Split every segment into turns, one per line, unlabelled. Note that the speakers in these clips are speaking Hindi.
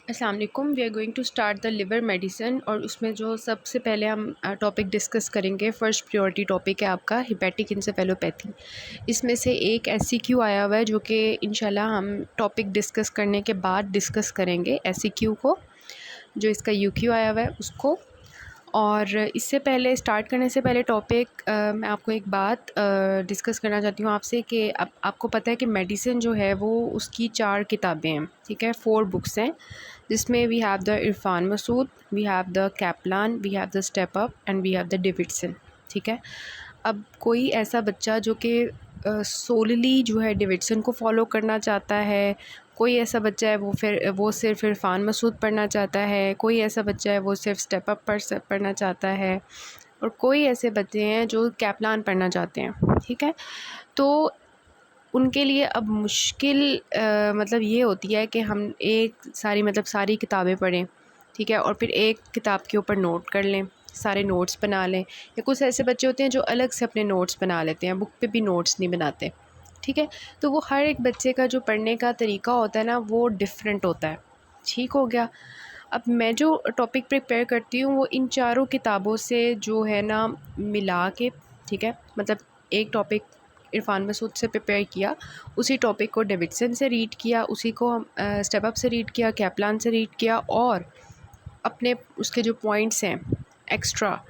अस्सलाम वालेकुम। We are going to start the liver medicine और उसमें जो सबसे पहले हम टॉपिक डिस्कस करेंगे, फ़र्स्ट प्रायोरिटी टॉपिक है आपका हिपैटिक इंसेफेलोपैथी। इसमें से एक एससीक्यू आया हुआ है जो कि इंशाल्लाह हम टॉपिक डिस्कस करने के बाद डिस्कस करेंगे एससीक्यू को, जो इसका यूक्यू आया हुआ है उसको। और इससे पहले स्टार्ट करने से पहले टॉपिक मैं आपको एक बात डिस्कस करना चाहती हूँ आपसे कि आपको पता है कि मेडिसिन जो है वो उसकी 4 किताबें हैं, ठीक है, 4 बुक्स हैं, जिसमें we have the Irfan Masood, we have the Kaplan, we have the step up and we have the Davidson, ठीक है। अब कोई ऐसा बच्चा जो कि सोलली जो है डेविडसन को फॉलो करना चाहता है, कोई ऐसा बच्चा है वो सिर्फ इरफान मसूद पढ़ना चाहता है, कोई ऐसा बच्चा है वो सिर्फ स्टेप अप पढ़ना चाहता है, और कोई ऐसे बच्चे हैं जो कैपलान पढ़ना चाहते हैं, ठीक है। तो उनके लिए अब मुश्किल मतलब ये होती है कि हम सारी किताबें पढ़ें, ठीक है, और फिर एक किताब के ऊपर नोट कर लें, सारे नोट्स बना लें। या कुछ ऐसे बच्चे होते हैं जो अलग से अपने नोट्स बना लेते हैं, बुक पे भी नोट्स नहीं बनाते, ठीक है। तो वो हर एक बच्चे का जो पढ़ने का तरीका होता है ना वो डिफरेंट होता है, ठीक हो गया। अब मैं जो टॉपिक प्रिपेयर करती हूँ वो इन चारों किताबों से जो है ना मिला के, ठीक है, मतलब एक टॉपिक इरफान मसूद से प्रिपेयर किया, उसी टॉपिक को डेविडसन से रीड किया, उसी को हम स्टेप अप से रीड किया, कैपलान से रीड किया, और अपने उसके जो पॉइंट्स हैं एक्स्ट्रा,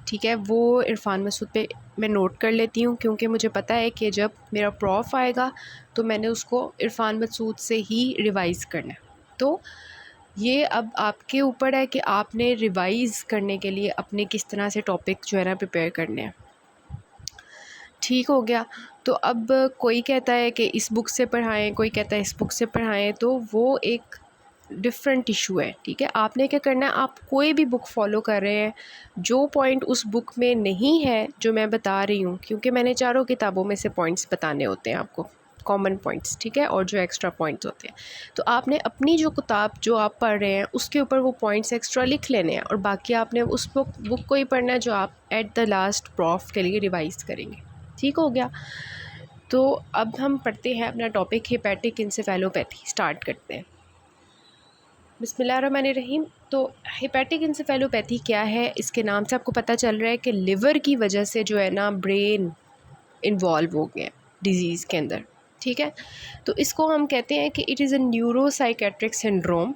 ठीक है, वो इरफान मसूद पे मैं नोट कर लेती हूँ, क्योंकि मुझे पता है कि जब मेरा प्रॉफ आएगा तो मैंने उसको इरफान मसूद से ही रिवाइज़ करना है। तो ये अब आपके ऊपर है कि आपने रिवाइज़ करने के लिए अपने किस तरह से टॉपिक जो है ना प्रिपेयर करने हैं, ठीक हो गया। तो अब कोई कहता है कि इस बुक से पढ़ाएं, कोई कहता है इस बुक से पढ़ाएं, तो वो एक डिफरेंट इशू है, ठीक है। आपने क्या करना है, आप कोई भी बुक फॉलो कर रहे हैं, जो पॉइंट उस बुक में नहीं है जो मैं बता रही हूँ, क्योंकि मैंने चारों किताबों में से पॉइंट्स बताने होते हैं आपको, कॉमन पॉइंट्स, ठीक है, और जो एक्स्ट्रा पॉइंट्स होते हैं, तो आपने अपनी जो किताब जो आप पढ़ रहे हैं उसके ऊपर वो पॉइंट्स एक्स्ट्रा लिख लेने हैं, और बाकी आपने उस बुक को ही पढ़ना है जो आप एट द लास्ट प्रॉफ के लिए रिवाइज़ करेंगे, ठीक हो गया। तो अब हम पढ़ते हैं अपना टॉपिक हिपैटिक इंसेफेलोपैथी, स्टार्ट करते हैं। बिस्मिल्लाहिर्रहमानिर्रहीम। तो हिपैटिक इंसेफेलोपैथी क्या है, इसके नाम से आपको पता चल रहा है कि लिवर की वजह से जो है ना ब्रेन इन्वॉल्व हो गया डिज़ीज़ के अंदर, ठीक है। तो इसको हम कहते हैं कि it is a neuropsychiatric syndrome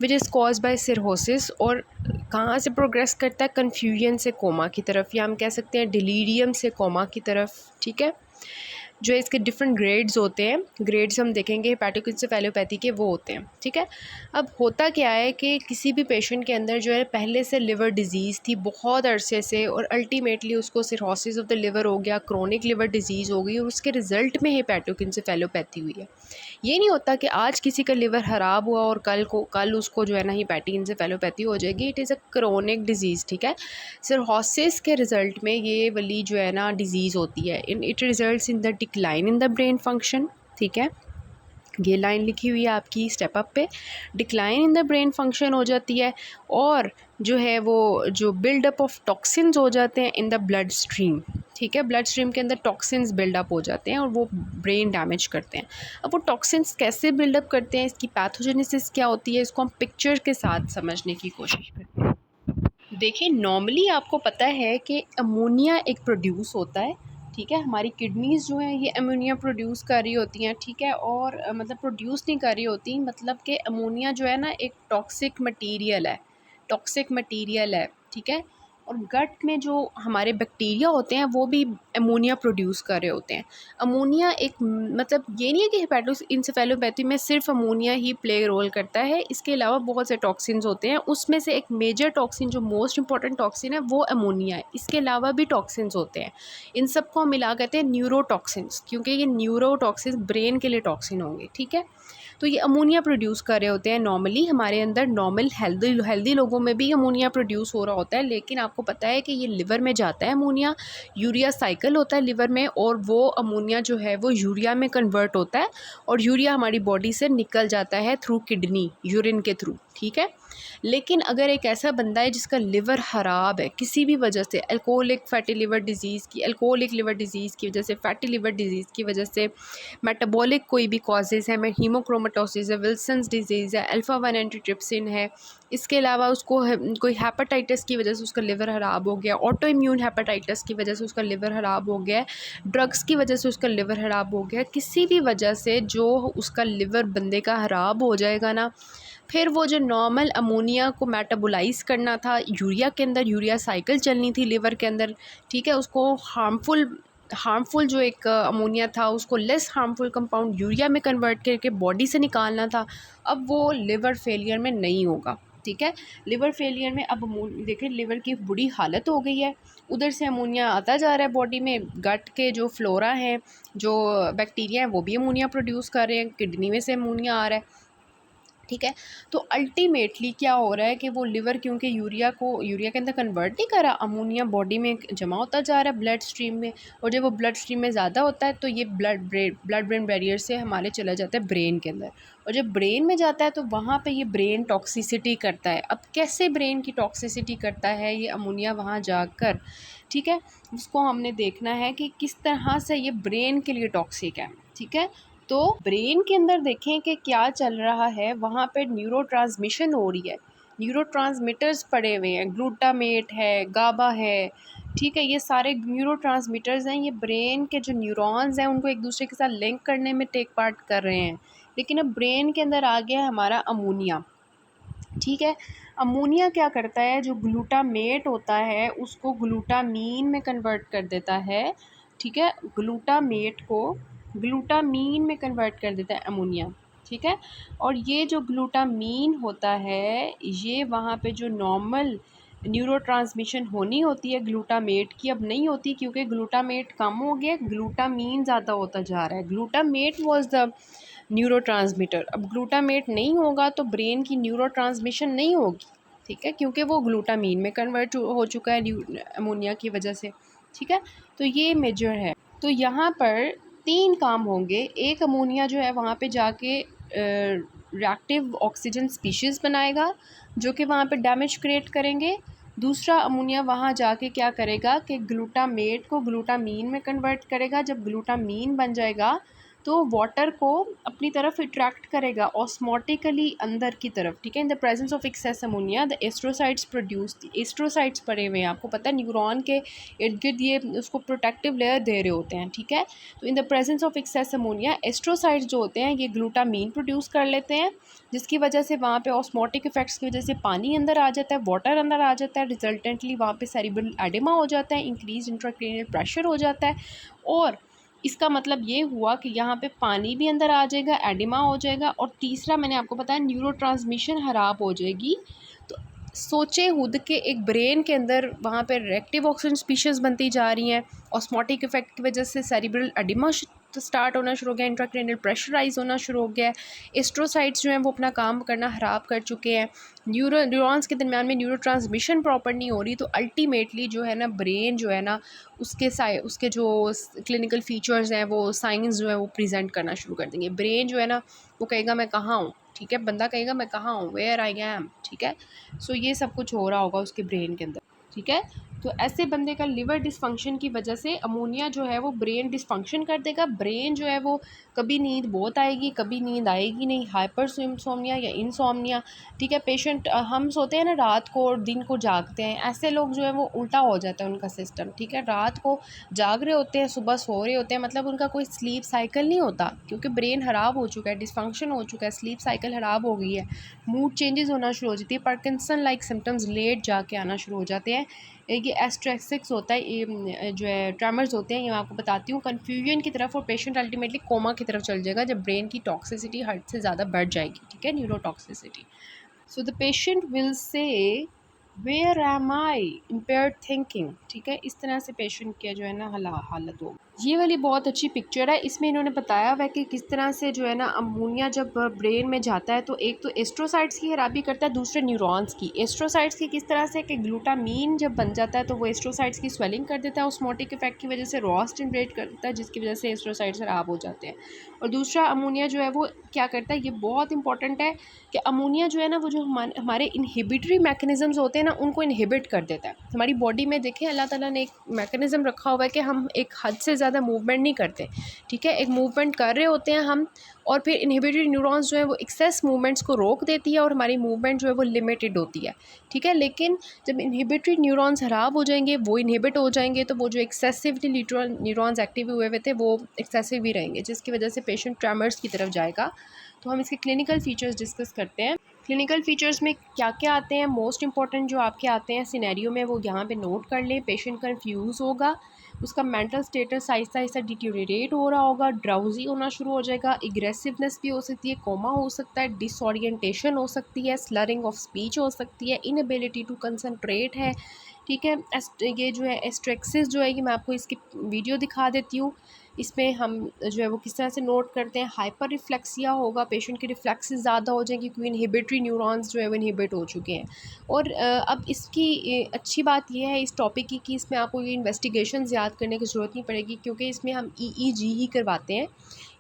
which is cause by cirrhosis, और कहाँ से प्रोग्रेस करता है, कन्फ्यूजन से कोमा की तरफ, या हम कह सकते हैं डिलीरियम से कोमा की तरफ, ठीक है। जो इसके डिफरेंट ग्रेड्स होते हैं, ग्रेड्स हम देखेंगे हिपैटिक इंसेफेलोपैथी के, वो होते हैं, ठीक है। अब होता क्या है कि किसी भी पेशेंट के अंदर जो है पहले से लिवर डिजीज़ थी बहुत अरसे से, और अल्टीमेटली उसको सिरहोसिस ऑफ द लिवर हो गया, क्रोनिक लिवर डिजीज़ हो गई, और उसके रिज़ल्ट में हिपैटिक इंसेफेलोपैथी हुई है। ये नहीं होता कि आज किसी का लिवर ख़राब हुआ और कल उसको जो है ना हिपैटिक इंसेफेलोपैथी हो जाएगी। It is a chronic disease, ठीक है। सिरहोसिस के रिज़ल्ट में ये वाली जो है ना डिज़ीज़ होती है, it results in the decline in the brain function, ठीक है। ये लाइन लिखी हुई है आपकी स्टेप अप पे, decline in the brain function हो जाती है, और जो है वो जो बिल्डअप ऑफ टॉक्सिन्स हो जाते हैं इन द ब्लड स्ट्रीम, ठीक है। ब्लड स्ट्रीम के अंदर टॉक्सिन्स बिल्डअप हो जाते हैं और वो ब्रेन डैमेज करते हैं। अब वो टॉक्सिन्स कैसे बिल्डअप करते हैं, इसकी पैथोजेनेसिस क्या होती है, इसको हम पिक्चर के साथ समझने की कोशिश करते हैं। देखिए, नॉर्मली आपको पता है कि अमोनिया एक प्रोड्यूस होता है, ठीक है। हमारी किडनीज़ जो हैं ये अमोनिया प्रोड्यूस कर रही होती हैं, ठीक है, और मतलब प्रोड्यूस नहीं कर रही होती, मतलब कि अमोनिया जो है ना एक टॉक्सिक मटीरियल है, ठीक है। और गट में जो हमारे बैक्टीरिया होते हैं वो भी अमोनिया प्रोड्यूस कर रहे होते हैं। अमोनिया एक मतलब ये नहीं है कि हिपैटिक इंसेफेलोपैथी में सिर्फ अमोनिया ही प्ले रोल करता है, इसके अलावा बहुत से टॉक्सिन्स होते हैं, उसमें से एक मेजर टॉक्सिन जो मोस्ट इंपॉर्टेंट टॉक्सिन है वो अमोनिया है। इसके अलावा भी टॉक्सिन्स होते हैं, इन सबको हम मिला कहते हैं न्यूरोटॉक्सिन्स, क्योंकि ये न्यूरोटॉक्सिन्स ब्रेन के लिए टॉक्सिन होंगे, ठीक है। तो ये अमोनिया प्रोड्यूस कर रहे होते हैं नॉर्मली हमारे अंदर, नॉर्मल हेल्दी लोगों में भी अमोनिया प्रोड्यूस हो रहा होता है, लेकिन आपको पता है कि ये लिवर में जाता है अमोनिया, यूरिया साइकिल होता है लिवर में, और वो अमोनिया जो है वो यूरिया में कन्वर्ट होता है, और यूरिया हमारी बॉडी से निकल जाता है थ्रू किडनी, यूरिन के थ्रू, ठीक है। लेकिन अगर एक ऐसा बंदा है जिसका लिवर ख़राब है किसी भी वजह से, अल्कोहलिक फैटी लिवर डिज़ीज़ की, अल्कोहलिक लिवर डिज़ीज़ की वजह से, फैटी लिवर डिज़ीज़ की वजह से, मेटाबॉलिक कोई भी कॉजेज़ है, मैं हीमोक्रोमेटोसिस है, विल्सन्स डिज़ीज़ है, अल्फ़ा 1 एंटीट्रिप्सिन है, इसके अलावा उसको कोई हेपेटाइटिस की वजह से उसका लिवर ख़राब हो गया, ऑटो इम्यून हेपेटाइटिस की वजह से उसका लिवर ख़राब हो गया, ड्रग्स की वजह से उसका लिवर ख़राब हो गया, किसी भी वजह से जो उसका लिवर बंदे का ख़राब हो जाएगा ना, फिर वो जो नॉर्मल अमोनिया को मेटाबोलाइज़ करना था यूरिया के अंदर, यूरिया साइकिल चलनी थी लिवर के अंदर, ठीक है, उसको हार्मफुल जो एक अमोनिया था उसको लेस हार्मफुल कंपाउंड यूरिया में कन्वर्ट करके बॉडी से निकालना था, अब वो लिवर फेलियर में नहीं होगा, ठीक है। लिवर फेलियर में अब देखिए लिवर की बुरी हालत हो गई है, उधर से अमोनिया आता जा रहा है बॉडी में, गट के जो फ्लोरा हैं, जो बैक्टीरिया हैं वो भी अमोनिया प्रोड्यूस कर रहे हैं, किडनी में से अमोनिया आ रहा है, ठीक है। तो अल्टीमेटली क्या हो रहा है कि वो लिवर क्योंकि यूरिया के अंदर कन्वर्ट नहीं कर रहा, अमोनिया बॉडी में जमा होता जा रहा है ब्लड स्ट्रीम में, और जब वो ब्लड स्ट्रीम में ज़्यादा होता है तो ये ब्लड ब्रेन बैरियर से हमारे चला जाता है ब्रेन के अंदर, और जब ब्रेन में जाता है तो वहाँ पे ये ब्रेन टॉक्सिसिटी करता है। अब कैसे ब्रेन की टॉक्सिसिटी करता है ये अमोनिया वहाँ जाकर, ठीक है, उसको हमने देखना है कि किस तरह से ये ब्रेन के लिए टॉक्सिक है, ठीक है। तो ब्रेन के अंदर देखें कि क्या चल रहा है, वहाँ पे न्यूरोट्रांसमिशन हो रही है, न्यूरोट्रांसमीटर्स पड़े हुए हैं, ग्लूटामेट है, गाबा है, ठीक है, ये सारे न्यूरोट्रांसमीटर्स हैं, ये ब्रेन के जो न्यूरॉन्स हैं उनको एक दूसरे के साथ लिंक करने में टेक पार्ट कर रहे हैं। लेकिन अब ब्रेन के अंदर आ गया है हमारा अमोनिया, ठीक है। अमोनिया क्या करता है, जो ग्लूटामेट होता है उसको ग्लूटामीन में कन्वर्ट कर देता है, ठीक है, ग्लूटामेट को ग्लूटामीन में कन्वर्ट कर देता है अमोनिया, ठीक है। और ये जो ग्लूटामीन होता है ये वहाँ पे जो नॉर्मल न्यूरोट्रांसमिशन होनी होती है ग्लूटामेट की अब नहीं होती, क्योंकि ग्लूटामेट कम हो गया, ग्लूटामीन ज़्यादा होता जा रहा है। ग्लूटामेट वाज द न्यूरोट्रांसमीटर, अब ग्लूटामेट नहीं होगा तो ब्रेन की न्यूरोट्रांसमिशन नहीं होगी, ठीक है, क्योंकि वो ग्लूटामीन में कन्वर्ट हो चुका है अमोनिया की वजह से, ठीक है। तो ये मेजर है। तो यहाँ पर 3 काम होंगे, एक अमोनिया जो है वहाँ पे जाके रिएक्टिव ऑक्सीजन स्पीशीज़ बनाएगा जो कि वहाँ पे डैमेज क्रिएट करेंगे। दूसरा अमोनिया वहाँ जाके क्या करेगा कि ग्लूटामेट को ग्लूटामीन में कन्वर्ट करेगा, जब ग्लूटामीन बन जाएगा तो वाटर को अपनी तरफ अट्रैक्ट करेगा ऑस्मोटिकली अंदर की तरफ, ठीक है। In the presence of excess ammonia the astrocytes produce, astrocytes पड़े हुए हैं, आपको पता है न्यूरॉन के इर्द गिर्द ये उसको प्रोटेक्टिव लेयर दे रहे होते हैं, ठीक है। तो in the presence of excess ammonia astrocytes जो होते हैं ये ग्लूटामीन प्रोड्यूस कर लेते हैं, जिसकी वजह से वहाँ पे ऑस्मोटिक इफेक्ट्स की वजह से पानी अंदर आ जाता है, वाटर अंदर आ जाता है, रिजल्टेंटली वहाँ पे सेरिब्रल एडिमा हो जाता है, इंक्रीज इंट्राक्रैनियल प्रेशर हो जाता है, और इसका मतलब ये हुआ कि यहाँ पे पानी भी अंदर आ जाएगा, एडिमा हो जाएगा, और तीसरा मैंने आपको बताया न्यूरोट्रांसमिशन ख़राब हो जाएगी। तो सोचे खुद के एक ब्रेन के अंदर वहाँ पे रिएक्टिव ऑक्सीजन स्पीशीज़ बनती जा रही हैं, ऑस्मोटिक इफेक्ट की वजह से सेरिब्रल एडिमा स्टार्ट होना शुरू हो गया, इंट्राक्रैनियल प्रेशर राइज होना शुरू हो गया है, एस्ट्रोसाइट्स जो हैं वो अपना काम करना ख़राब कर चुके हैं, न्यूरॉन्स के दरमियान में न्यूरो ट्रांसमिशन प्रॉपर नहीं हो रही, तो अल्टीमेटली जो है ना ब्रेन जो है ना उसके जो क्लिनिकल फीचर्स हैं वो साइंस जो है वो प्रेजेंट करना शुरू कर देंगे। ब्रेन जो है ना वो कहेगा मैं कहाँ हूँ, ठीक है, बंदा कहेगा मैं कहाँ हूँ, वेयर आई एम, ठीक है। सो ये सब कुछ हो रहा होगा उसके ब्रेन के अंदर, ठीक है। तो ऐसे बंदे का लिवर डिसफंक्शन की वजह से अमोनिया जो है वो ब्रेन डिसफंक्शन कर देगा, ब्रेन जो है वो कभी नींद बहुत आएगी, कभी नींद आएगी नहीं, हाइपर इंसोम्निया या इंसोम्निया, ठीक है। पेशेंट हम सोते हैं ना रात को और दिन को जागते हैं, ऐसे लोग जो है वो उल्टा हो जाता है उनका सिस्टम, ठीक है, रात को जाग रहे होते हैं, सुबह सो रहे होते हैं, मतलब उनका कोई स्लीप साइकिल नहीं होता, क्योंकि ब्रेन ख़राब हो चुका है, डिसफंक्शन हो चुका है, स्लीप साइकिल ख़राब हो गई है, मूड चेंजेस होना शुरू हो जाती है, पार्किंसन लाइक सिम्टम्स लेट जाके आना शुरू हो जाते हैं। ये एस्ट्रेक्सिक्स होता है, ये जो है ट्रेमर्स होते हैं, ये मैं आपको बताती हूँ, कन्फ्यूजन की तरफ, और पेशेंट अल्टीमेटली कोमा की तरफ चल जाएगा जब ब्रेन की टॉक्सिसिटी हद से ज़्यादा बढ़ जाएगी, ठीक है, neurotoxicity. So the patient will say where am I, impaired thinking, ठीक है, इस तरह से पेशेंट के जो है ना हालत हो। ये वाली बहुत अच्छी पिक्चर है। इसमें इन्होंने बताया हुआ है कि किस तरह से जो है ना अमोनिया जब ब्रेन में जाता है तो एक तो एस्ट्रोसाइट्स की खराबी करता है, दूसरे न्यूरॉन्स की। एस्ट्रोसाइट्स की किस तरह से कि ग्लूटामीन जब बन जाता है तो वो एस्ट्रोसाइट्स की स्वेलिंग कर देता है, ऑस्मोटिक इफेक्ट की वजह से रॉस जनरेट करता है जिसकी वजह से एस्ट्रोसाइट्स खराब हो जाते हैं। और दूसरा अमोनिया जो है वो क्या करता है, ये बहुत इंपॉर्टेंट है कि अमोनिया जो है ना वो जो हमारे इनहिबिटरी मैकेनिज़म्स होते हैं ना उनको इनहिबिट कर देता है। हमारी बॉडी में देखें अल्लाह ताला ने एक मैकेनिज़्म रखा हुआ है कि हम एक हद से ज़्यादा मूवमेंट नहीं करते, ठीक है। एक मूवमेंट कर रहे होते हैं हम और फिर इनहिबिटरी न्यूरॉन्स जो है वो एक्सेस मूवमेंट्स को रोक देती है और हमारी मूवमेंट जो है वो लिमिटेड होती है, ठीक है। लेकिन जब इनहिबिटरी न्यूरॉन्स ख़राब हो जाएंगे, वो इनहिबिट हो जाएंगे, तो वो जो एक्सेसिवली न्यूरॉन्स एक्टिव हुए हुए थे वो एक्सेसिव ही रहेंगे, जिसकी वजह से पेशेंट ट्रेमर्स की तरफ जाएगा। तो हम इसके क्लिनिकल फ़ीचर्स डिस्कस करते हैं। क्लिनिकल फ़ीचर्स में क्या क्या आते हैं, मोस्ट इंपॉर्टेंट जो आपके आते हैं सिनेरियो में वो यहाँ पे नोट कर लें। पेशेंट कंफ्यूज होगा, उसका मेंटल स्टेटस आहिस्ता आहिस्ता डिटीरिएट हो रहा होगा, ड्राउजी होना शुरू हो जाएगा, एग्रेसिवनेस भी हो सकती है, कोमा हो सकता है, डिसऑरिएंटेशन हो सकती है, स्लरिंग ऑफ स्पीच हो सकती है, इनएबिलिटी टू कंसंट्रेट है, ठीक है। ये जो है एस्ट्रेक्सिस जो है कि मैं आपको इसकी वीडियो दिखा देती हूँ। इसमें हम जो है वो किस तरह से नोट करते हैं। हाइपर रिफ्लेक्सिया होगा, पेशेंट के रिफ्लेक्सेस ज़्यादा हो जाएंगे क्योंकि इनहिबिटरी न्यूरॉन्स जो है वो इनहिबिट हो चुके हैं। और अब इसकी अच्छी बात यह है इस टॉपिक की कि इसमें आपको ये इन्वेस्टिगेशन याद करने की ज़रूरत नहीं पड़ेगी क्योंकि इसमें हम ईईजी ही करवाते हैं,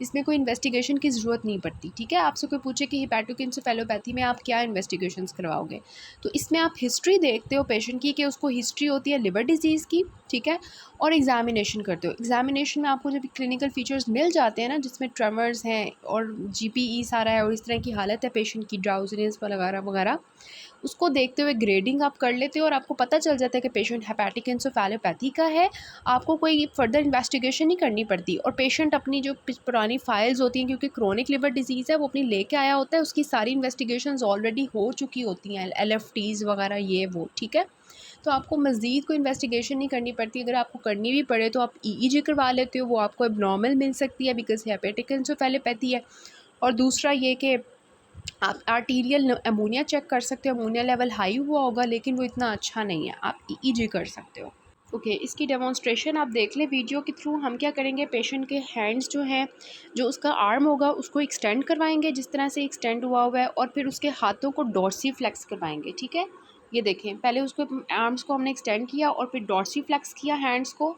इसमें कोई इन्वेस्टिगेशन की ज़रूरत नहीं पड़ती, ठीक है। आपसे कोई पूछे कि हिपैटोकेफेलोपैथी में आप क्या इन्वेस्टिगेशंस करवाओगे, तो इसमें आप हिस्ट्री देखते हो पेशेंट की कि उसको हिस्ट्री होती है लिवर डिजीज़ की, ठीक है। और एग्जामिनेशन करते हो। एग्जामिनेशन में आपको जब क्लिनिकल फीचर्स मिल जाते हैं ना जिसमें ट्रेमर्स हैं और जीपीई सारा है और इस तरह की हालत है पेशेंट की, ड्राउजीनेस वगैरह वगैरह, उसको देखते हुए ग्रेडिंग आप कर लेते हो और आपको पता चल जाता है कि पेशेंट हेपेटिक एन्सेफेलोपैथी का है। आपको कोई फर्दर इन्वेस्टिगेशन नहीं करनी पड़ती और पेशेंट अपनी जो पुरानी फाइल्स होती हैं, क्योंकि क्रोनिक लिवर डिजीज़ है, वो अपनी लेके आया होता है, उसकी सारी इन्वेस्टिगेशंस ऑलरेडी हो चुकी होती हैं, एलएफटीज़ वगैरह ये वो, ठीक है। तो आपको मज़ीद कोई इन्वेस्टिगेशन नहीं करनी पड़ती। अगर आपको करनी भी पड़े तो आप ईईजी करवा लेते हो, वो आपको एबनॉर्मल मिल सकती है बिकॉज हेपेटिक एन्सेफेलोपैथी है। और दूसरा ये कि आप आर्टीरियल अमोनिया चेक कर सकते हो, अमोनिया लेवल हाई हुआ होगा लेकिन वो इतना अच्छा नहीं है, आप ईईजी कर सकते हो। ओके, इसकी डेमोन्स्ट्रेशन आप देख लें वीडियो के थ्रू। हम क्या करेंगे, पेशेंट के हैंड्स जो हैं, जो उसका आर्म होगा उसको एक्सटेंड करवाएंगे जिस तरह से एक्सटेंड हुआ हुआ है और फिर उसके हाथों को डॉर्सी फ्लेक्स करवाएंगे, ठीक है। ये देखें, पहले उसको आर्म्स को हमने एक्सटेंड किया और फिर डॉर्सी फ्लेक्स किया हैंड्स को,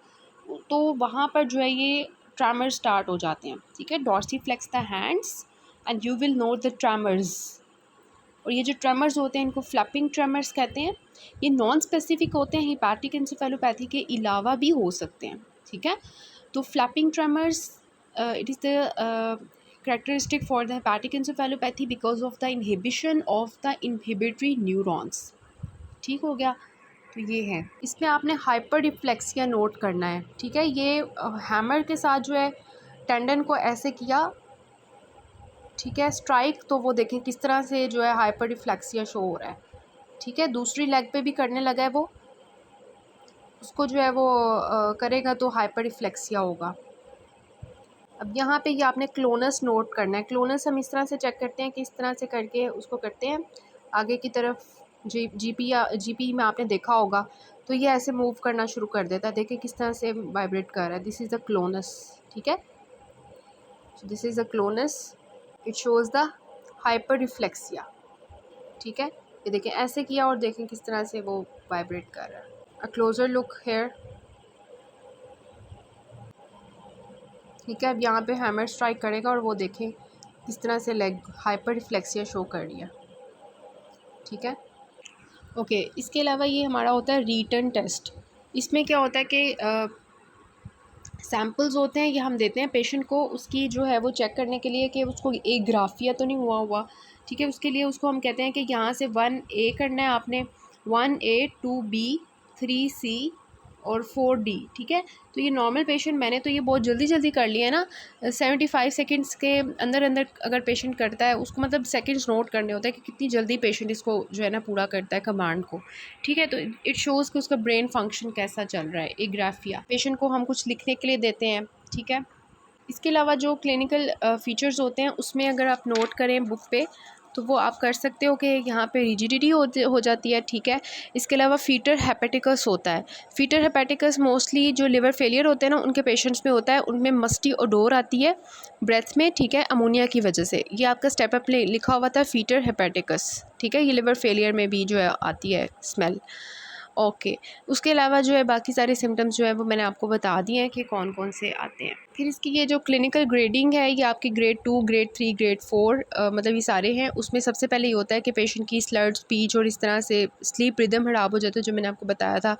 तो वहाँ पर जो है ये ट्रैमर स्टार्ट हो जाते हैं, ठीक है। Dorsiflex the hands and you will note the tremors. और ये जो ट्रैमर्स होते हैं इनको फ्लैपिंग ट्रैमर्स कहते हैं। ये नॉन स्पेसिफिक होते हैं, हिपैटिक एन्सेफेलोपैथी के अलावा भी हो सकते हैं, ठीक है। तो flapping tremors it is the characteristic for the hepatic encephalopathy because of the inhibition of the inhibitory neurons, ठीक हो गया। तो ये है, इसमें आपने हाइपर रिफ्लेक्सिया नोट करना है, ठीक है। ये हैमर के साथ जो है टेंडन को ऐसे किया, ठीक है, स्ट्राइक, तो वो देखें किस तरह से जो है हाइपर रिफ्लेक्सिया शो हो रहा है, ठीक है। दूसरी लेग पे भी करने लगा है वो, उसको जो है वो करेगा तो हाइपर रिफ्लेक्सिया होगा। अब यहाँ पे ये आपने क्लोनस नोट करना है। क्लोनस हम इस तरह से चेक करते हैं कि इस तरह से करके उसको करते हैं आगे की तरफ। जीपी में आपने देखा होगा तो ये ऐसे मूव करना शुरू कर देता है, देखिए किस तरह से वाइब्रेट कर रहा है। दिस इज़ द क्लोनस, ठीक है। This is the GLONASS, it shows the hyper reflexia, ठीक है। ये देखें ऐसे किया और देखें किस तरह से वो वाइब्रेट कर रहा है। अ क्लोज़र लुक हेयर, ठीक है। अब यहाँ पे हैमर स्ट्राइक करेगा और वो देखें किस तरह से लेग हाइपर रिफ्लेक्सिया शो कर रही है, ठीक है। ओके, इसके अलावा ये हमारा होता है रिटन टेस्ट। इसमें क्या होता है कि सैम्पल्स होते हैं, ये हम देते हैं पेशेंट को उसकी जो है वो चेक करने के लिए कि उसको एक ग्राफिया तो नहीं हुआ, ठीक है। उसके लिए उसको हम कहते हैं कि यहाँ से 1A करना है आपने, 1A 2B 3C और 4D, ठीक है। तो ये नॉर्मल पेशेंट, मैंने तो ये बहुत जल्दी जल्दी कर लिया है ना, 75 सेकेंड्स के अंदर अंदर अगर पेशेंट करता है उसको मतलब सेकेंड्स नोट करने होते हैं कि कितनी जल्दी पेशेंट इसको जो है ना पूरा करता है कमांड को, ठीक है। तो इट शोज़ कि उसका ब्रेन फंक्शन कैसा चल रहा है। एक ग्राफिया पेशेंट को हम कुछ लिखने के लिए देते हैं, ठीक है। इसके अलावा जो क्लिनिकल फ़ीचर्स होते हैं उसमें अगर आप नोट करें बुक पे तो वो आप कर सकते हो कि यहाँ पे रिजिडिटी हो जाती है, ठीक है। इसके अलावा फीटर हेपेटिकस होता है। फीटर हेपेटिकस मोस्टली जो लिवर फेलियर होते हैं ना उनके पेशेंट्स में होता है, उनमें मस्टी ओडोर आती है ब्रेथ में, ठीक है, अमोनिया की वजह से। ये आपका स्टेप अप लिखा हुआ था फीटर हेपेटिकस, ठीक है। ये लिवर फेलियर में भी जो है आती है स्मेल। ओके, उसके अलावा जो है बाकी सारे सिम्टम्स जो है वो मैंने आपको बता दिए हैं कि कौन कौन से आते हैं। फिर इसकी ये जो क्लिनिकल ग्रेडिंग है ये आपकी ग्रेड 2, ग्रेड 3, ग्रेड 4 मतलब ये सारे हैं। उसमें सबसे पहले ये होता है कि पेशेंट की स्लर्ड स्पीच और इस तरह से स्लीप रिदम खराब हो जाता है, जो मैंने आपको बताया था,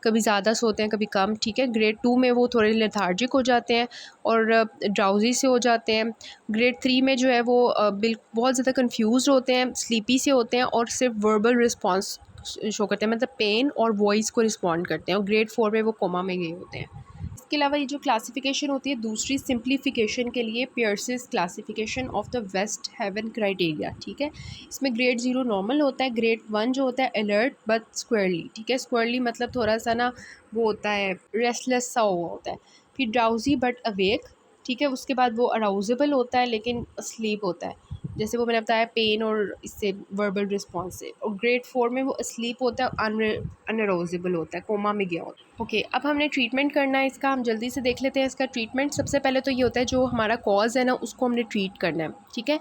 कभी ज़्यादा सोते हैं कभी कम, ठीक है। ग्रेड 2 में वो थोड़े लेथार्जिक हो जाते हैं और ड्राउजी से हो जाते हैं। ग्रेड 3 में जो है वो बहुत ज़्यादा कन्फ्यूज़ होते हैं, स्लीपी से होते हैं और सिर्फ वर्बल रिस्पॉन्स शो करते हैं, मतलब पेन और वॉइस को रिस्पॉन्ड करते हैं। और ग्रेड 4 में वो कोमा में गए होते हैं। इसके अलावा ये जो क्लासिफिकेशन होती है दूसरी सिंप्लीफिकेशन के लिए, पियर्सिस classification of the West Haven criteria, ठीक है। इसमें ग्रेड 0 नॉर्मल होता है, ग्रेड 1 जो होता है अलर्ट बट स्क्वेयरली, ठीक है। स्क्वेयरली मतलब थोड़ा सा ना वो होता है रेस्टलेस सा हुआ होता है। फिर ड्राउजी बट अवेक, ठीक है। उसके बाद वो अराउजेबल होता है लेकिन स्लीप होता है, जैसे वो मैंने बताया पेन और इससे वर्बल रिस्पॉन्स से। और ग्रेड 4 में वो स्लीप होता है, अनअराउजेबल होता है, कोमा में गया होता है। ओके, अब हमने ट्रीटमेंट करना है इसका, हम जल्दी से देख लेते हैं इसका ट्रीटमेंट। सबसे पहले तो ये होता है जो हमारा कॉज है ना उसको हमने ट्रीट करना है, ठीक है।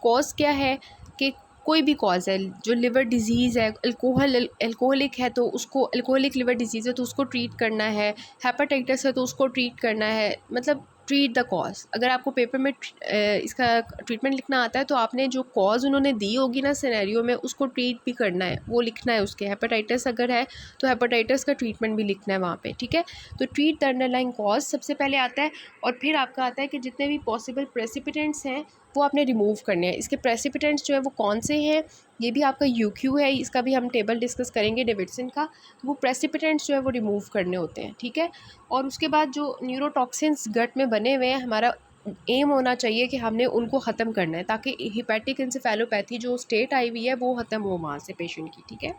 कॉज क्या है कि कोई भी कॉज है, जो लिवर डिजीज़ है, अल्कोहलिक है तो उसको, अल्कोहलिक लिवर डिजीज़ है तो उसको ट्रीट करना है, हेपेटाइटिस है तो उसको ट्रीट करना है, मतलब ट्रीट द कॉज। अगर आपको पेपर में इसका ट्रीटमेंट लिखना आता है तो आपने जो कॉज उन्होंने दी होगी ना सिनेरियो में उसको ट्रीट भी करना है, वो लिखना है उसके। हेपेटाइटिस अगर है तो हेपेटाइटिस का ट्रीटमेंट भी लिखना है वहाँ पे, ठीक है। तो ट्रीट द अंडरलाइंग कॉज सबसे पहले आता है। और फिर आपका आता है कि जितने भी पॉसिबल प्रेसिपिटेंट्स हैं वो आपने रिमूव करने हैं। इसके प्रेसिपिटेंट्स जो है वो कौन से हैं, ये भी आपका यूक्यू है, इसका भी हम टेबल डिस्कस करेंगे डेविडसन का। तो वो प्रेसिपिटेंट्स जो है वो रिमूव करने होते हैं, ठीक है। और उसके बाद जो न्यूरोटॉक्सिन्स गट में बने हुए हैं, हमारा एम होना चाहिए कि हमने उनको ख़त्म करना है ताकि हिपैटिक इंसेफेलोपैथी जो स्टेट आई हुई है वो ख़त्म हो वहाँ से पेशेंट की, ठीक है,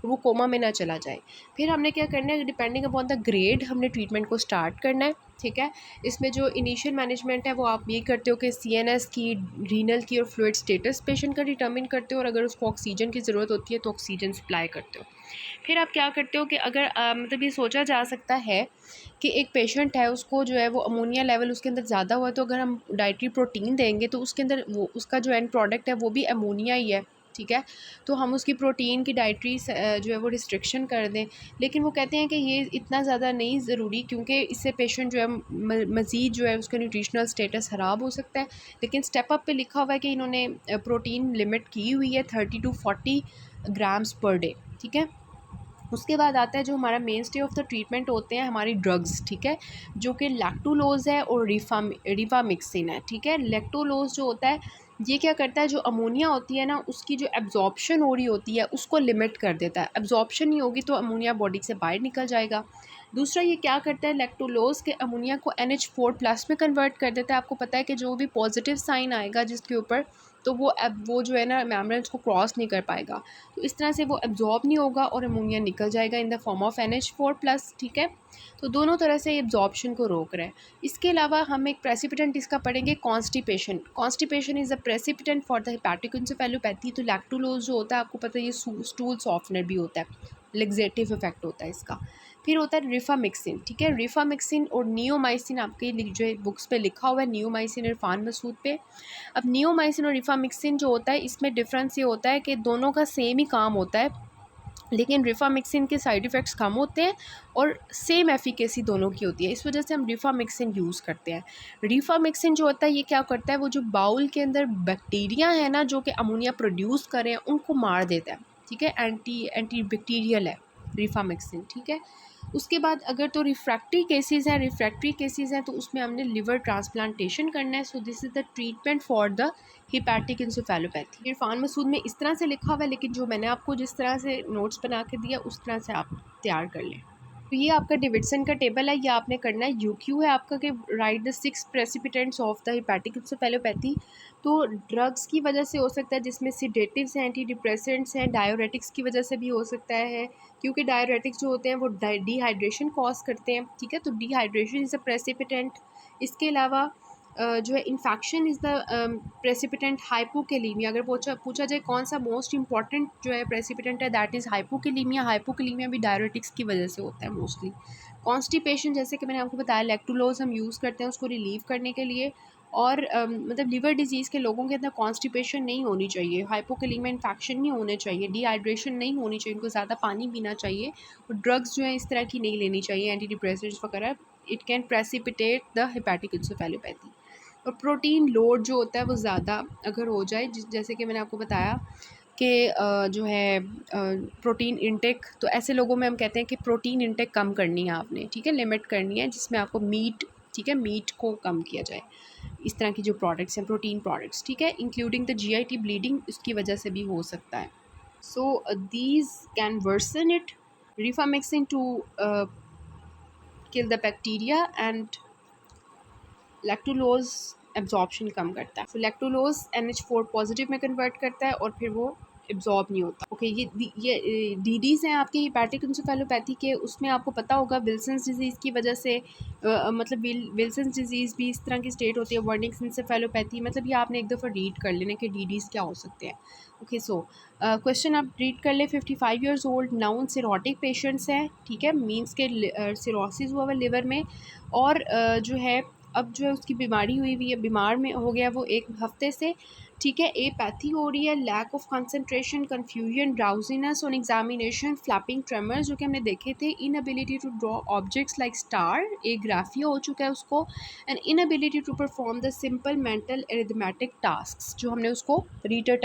वो कोमा में ना चला जाए। फिर हमने क्या करना है, डिपेंडिंग अपॉन द ग्रेड हमने ट्रीटमेंट को स्टार्ट करना है, ठीक है। इसमें जो इनिशियल मैनेजमेंट है वो आप ये करते हो कि सीएनएस की, रीनल की और फ्लूइड स्टेटस पेशेंट का डिटर्मिन करते हो, और अगर उसको ऑक्सीजन की ज़रूरत होती है तो ऑक्सीजन सप्लाई करते हो। फिर आप क्या करते हो कि अगर मतलब ये सोचा जा सकता है कि एक पेशेंट है उसको जो है वो अमोनिया लेवल उसके अंदर ज़्यादा हुआ है, तो अगर हम डाइटरी प्रोटीन देंगे तो उसके अंदर वो उसका जो एंड प्रोडक्ट है वो भी अमोनिया ही है, ठीक है। तो हम उसकी प्रोटीन की डाइटरी जो है वो रिस्ट्रिक्शन कर दें। लेकिन वो कहते हैं कि ये इतना ज़्यादा नहीं ज़रूरी, क्योंकि इससे पेशेंट जो है मज़ीद जो है उसका न्यूट्रिशनल स्टेटस ख़राब हो सकता है। लेकिन स्टेप अप पे लिखा हुआ है कि इन्होंने प्रोटीन लिमिट की हुई है 30 to 40 ग्राम्स पर डे, ठीक है। उसके बाद आता है जो हमारा main stay of the treatment होते हैं हमारी ड्रग्स, ठीक है, जो कि लैक्टोलोज है और रिफामिक्सिन है, ठीक है। लैक्टोलोज जो होता है ये क्या करता है, जो अमोनिया होती है ना उसकी जो एब्जॉर्प्शन हो रही होती है उसको लिमिट कर देता है। एब्जॉर्प्शन नहीं होगी तो अमोनिया बॉडी से बाहर निकल जाएगा। दूसरा ये क्या करता है, लैक्टोलोज के अमोनिया को NH4+ में कन्वर्ट कर देता है। आपको पता है कि जो भी पॉजिटिव साइन आएगा जिसके ऊपर, तो वो जो है ना मेम्ब्रेन्स को क्रॉस नहीं कर पाएगा, तो इस तरह से वो एब्जॉर्ब नहीं होगा और अमोनिया निकल जाएगा in the form of NH4+, ठीक है। तो दोनों तरह से एब्जॉर्प्शन को रोक रहे हैं। इसके अलावा हम एक प्रेसिपिटेंट इसका पढ़ेंगे, constipation. Constipation is a precipitant for the hepatic encephalopathy. तो लैक्टोलोज जो होता है आपको पता है ये स्टूल सॉफ्टनर भी होता है, लेग्जेटिव इफेक्ट होता है इसका। फिर होता है रिफामिक्सिन, ठीक है। रिफामिक्सिन और नियोमाइसिन आपके जो है बुक्स पे लिखा हुआ है, नियोमाइसिन इरफान मसूद पे। अब नियोमाइसिन और रिफामिक्सिन जो होता है इसमें डिफरेंस ये होता है कि दोनों का सेम ही काम होता है, लेकिन रिफामिक्सिन के साइड इफ़ेक्ट्स कम होते हैं और सेम एफिकेसी दोनों की होती है। इस वजह से हम रिफामिक्सिन यूज़ करते हैं। रिफामिक्सिन जो होता है ये क्या करता है, वो जो बाउल के अंदर बैक्टीरिया है ना जो कि अमोनिया प्रोड्यूस करें उनको मार देता है, ठीक है। एंटी बैक्टीरियल है रिफामिक्सिन, ठीक है। उसके बाद अगर तो रिफ्रैक्टरी केसेस हैं तो उसमें हमने लिवर ट्रांसप्लांटेशन करना है। So this is the treatment for the hepatic encephalopathy. Irfan Masood में इस तरह से लिखा हुआ है, लेकिन जो मैंने आपको जिस तरह से नोट्स बना के दिया उस तरह से आप तैयार कर लें। तो ये आपका डेविडसन का टेबल है, ये आपने करना है। यूक्यू है आपका कि write the 6 precipitants of the hepatic encephalopathy. तो ड्रग्स की वजह से हो सकता है, जिसमें सिडेटिव्स हैं, एंटी डिप्रेसेंट्स हैं, डायोरेटिक्स की वजह से भी हो सकता है, क्योंकि डायोरेटिक्स जो होते हैं वो डिहाइड्रेशन कॉज करते हैं, ठीक है। तो डिहाइड्रेशन इज़ अ प्रेसिपिटेंट। इसके अलावा जो है इन्फेक्शन इज़ द प्रेसिपिटेंट हाइपोकेलीमिया। अगर पूछा पूछा जाए कौन सा मोस्ट इंपॉर्टेंट जो है प्रेसिपिटेंट है, दैट इज़ हाइपोकेलीमिया। हाइपोकेलीमिया भी डायरेटिक्स की वजह से होता है मोस्टली। कॉन्स्टिपेशन, जैसे कि मैंने आपको बताया, लैक्टुलोज हम यूज़ करते हैं उसको रिलीव करने के लिए। और मतलब लिवर डिजीज़ के लोगों के अंदर कॉन्स्टिपेशन नहीं होनी चाहिए, हाइपोकेलीमिया इन्फेक्शन नहीं होने चाहिए, डिहाइड्रेशन नहीं होनी चाहिए, उनको ज़्यादा पानी पीना चाहिए, और ड्रग्स जो है इस तरह की नहीं लेनी चाहिए, एंटी डिप्रेसेंट्स वगैरह। It can precipitate the hepatic encephalopathy. और प्रोटीन लोड जो होता है वो ज़्यादा अगर हो जाए, जैसे कि मैंने आपको बताया कि जो है प्रोटीन इंटेक, तो ऐसे लोगों में हम कहते हैं कि प्रोटीन इंटेक कम करनी है आपने, ठीक है, लिमिट करनी है, जिसमें आपको मीट, ठीक है, मीट को कम किया जाए। इस तरह की जो प्रोडक्ट्स हैं प्रोटीन प्रोडक्ट्स, ठीक है, इंक्लूडिंग द जीआईटी ब्लीडिंग, इसकी वजह से भी हो सकता है। So these can worsen it, rifaximin to kill the bacteria, and lactulose absorption कम करता है। तो लैक्टुलोज NH4 पॉजिटिव में कन्वर्ट करता है और फिर वो एब्जॉर्ब नहीं होता। ओके, ये डीडीज़ हैं आपके हिपैटिक एन्सेफेलोपैथी के। उसमें आपको पता होगा विल्सन्स डिजीज़ की वजह से मतलब विल्सन्स डिजीज़ भी इस तरह की स्टेट होती है, वर्निक्स एन्सेफेलोपैथी। मतलब ये आपने एक दफ़ा रीड कर लेना कि डीडीज़ क्या हो सकते हैं। ओके, सो क्वेश्चन आप रीड कर ले। 55 years old noun cirrhotic patients हैं, ठीक है, मीन्स के सिरोसिस हुआ हुआ लिवर में, और जो है अब जो है उसकी बीमारी हुई है, बीमार में हो गया वो 1 हफ़्ते से, ठीक है। एपैथी हो रही है, lack of concentration, confusion, drowsiness on examination, flapping tremors जो कि हमने देखे थे, inability to draw objects like star, agraphia हो चुका है उसको, and inability to perform the simple mental arithmetic task, जो हमने उसको रिटन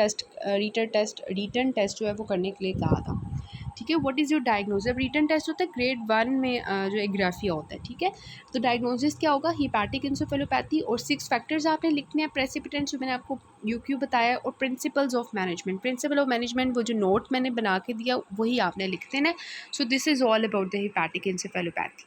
टेस्ट जो है वो करने के लिए कहा था, ठीक है। What is your diagnosis? अब रिटन टेस्ट होता है ग्रेड 1 में जो एग्राफिया होता है, ठीक है। तो डायग्नोसिस क्या होगा? हिपैटिक एन्सेफेलोपैथी, और 6 फैक्टर्स आपने लिखने हैं प्रेसिपिटेंट जो मैंने आपको यूक्यू बताया, और principles of management. Principle of management वो जो नोट मैंने बना के दिया वही आपने लिख देना है। So this is all about the hepatic encephalopathy.